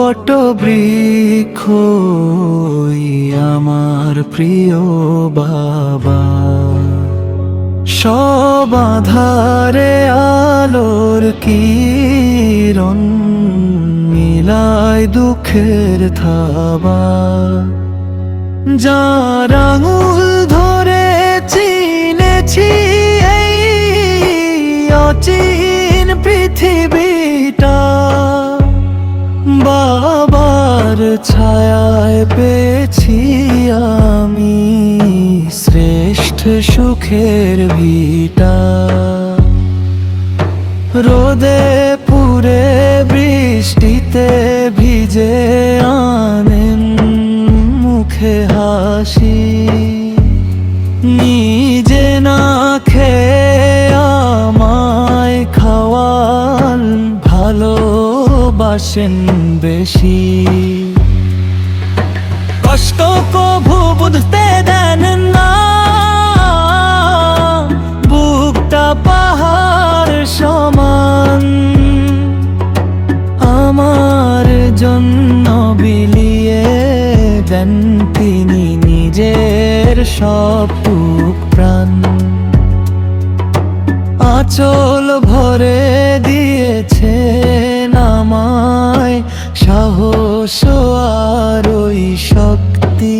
বট বৃক্ষ আমার প্রিয় বাবা। সব আঁধারে আলোর কিরণ মিলায় দুঃখের থাবা। যার আঙুল ধরে চিনেছি এই অচিন পৃথিবীটা, বাবার ছায়ায় পেয়েছি আমি শ্রেষ্ঠ সুখের ভিটা। রোদে পুরে বৃষ্টিতে ভিজে আনেন মুখে হাসি। নিজে না খেয়ে আমায় খাওয়ান ভালোবাসেন বেশি। কষ্ট কভু বুঝতে দেন না, বুকটা পাহাড় সমান। আমার জন্য বিলিয়ে দেন তিনি নিজের সব টুক প্রাণ। আঁচল ভরে দিয়েছেন আমায় সাহস আর ওই শক্তি।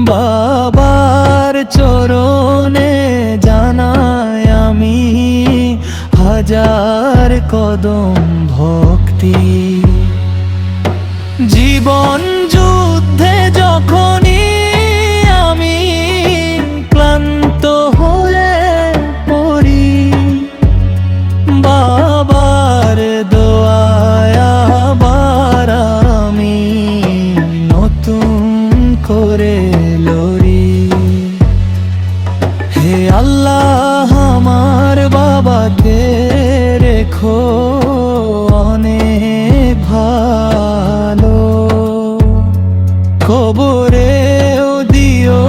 বাবার চরণে জানাই আমি হাজার কদম ভক্তি। জীবন যুদ্ধে যখনই আমি ক্লান্ত হয়ে পড়ি, বাবার দোয়ায় আবার আমি নতুন করে লড়ি। হে আল্লাহ আমার বাবাকে রেখো অনেক ভালো, কবরেও দিও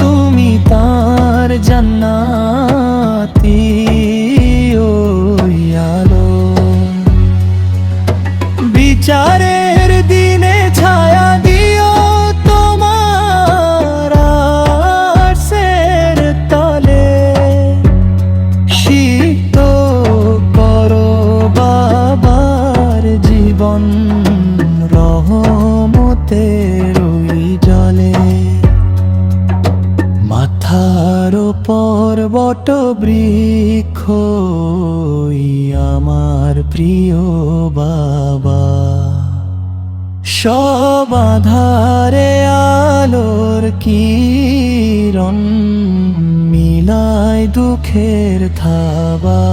তুমি তার জান্নাতি ওই আলো। বিচারের দিনে ছায়া দিও তোমার আরশের তলে, সিক্ত করো বাবার জীবন রহমতের ওই জলে। মাথার উপর বট বৃক্ষ আমার প্রিয় বাবা। সব আঁধারে আলোর কিরণ মিলায় দুঃখের থাবা।